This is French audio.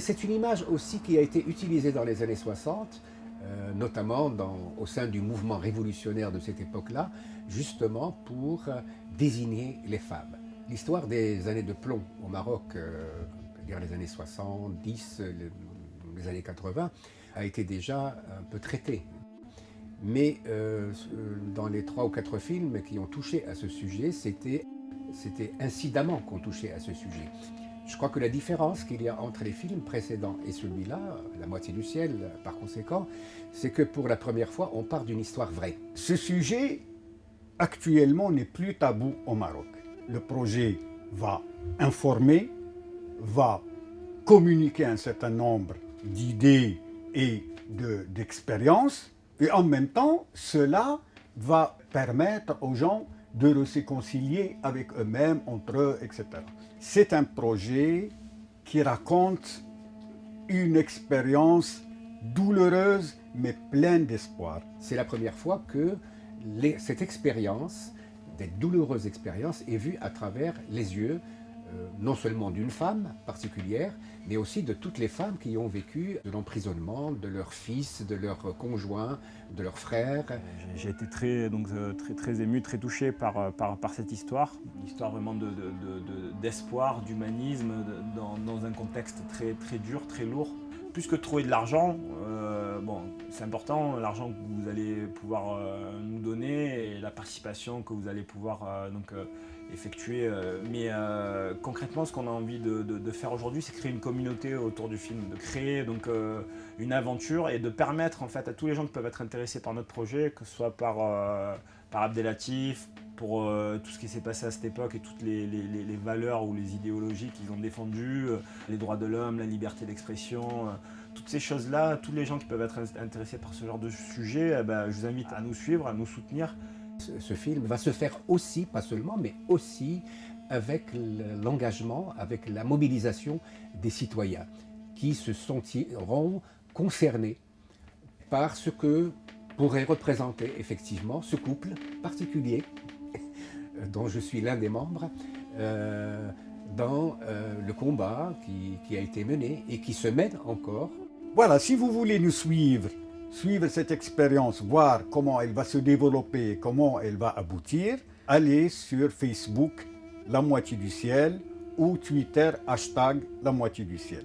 C'est une image aussi qui a été utilisée dans les années 60, notamment au sein du mouvement révolutionnaire de cette époque-là, justement pour désigner les femmes. L'histoire des années de plomb au Maroc, dire les années 70, les années 80, a été déjà un peu traitée. Mais dans les 3 ou 4 films qui ont touché à ce sujet, c'était incidemment qu'on touchait à ce sujet. Je crois que la différence qu'il y a entre les films précédents et celui-là, La moitié du ciel par conséquent, c'est que pour la première fois, on part d'une histoire vraie. Ce sujet, actuellement, n'est plus tabou au Maroc. Le projet va informer, va communiquer un certain nombre d'idées et d'expériences, et en même temps, cela va permettre aux gens de se réconcilier avec eux-mêmes, entre eux, etc. C'est un projet qui raconte une expérience douloureuse mais pleine d'espoir. C'est la première fois que cette expérience, cette douloureuse expérience, est vue à travers les yeux non seulement d'une femme particulière, mais aussi de toutes les femmes qui ont vécu de l'emprisonnement de leur fils, de leur conjoint, de leurs frères. J'ai été très ému, très touché par cette histoire. Une histoire vraiment d'espoir, d'humanisme, dans un contexte très dur, très lourd. Plus que trouver de l'argent, c'est important, l'argent que vous allez pouvoir nous donner et la participation que vous allez pouvoir effectuer. Mais concrètement, ce qu'on a envie de faire aujourd'hui, c'est créer une communauté autour du film, de créer une aventure et de permettre en fait à tous les gens qui peuvent être intéressés par notre projet, que ce soit par Abdelatif, pour tout ce qui s'est passé à cette époque et toutes les valeurs ou les idéologies qu'ils ont défendues, les droits de l'homme, la liberté d'expression, toutes ces choses-là, tous les gens qui peuvent être intéressés par ce genre de sujet, je vous invite à nous suivre, à nous soutenir. Ce film va se faire aussi, pas seulement, mais aussi avec l'engagement, avec la mobilisation des citoyens qui se sentiront concernés par ce que pourrait représenter effectivement ce couple particulier dont je suis l'un des membres dans le combat qui a été mené et qui se mène encore. Voilà, si vous voulez nous suivre cette expérience, voir comment elle va se développer, comment elle va aboutir, allez sur Facebook La Moitié du Ciel ou Twitter #La Moitié du Ciel.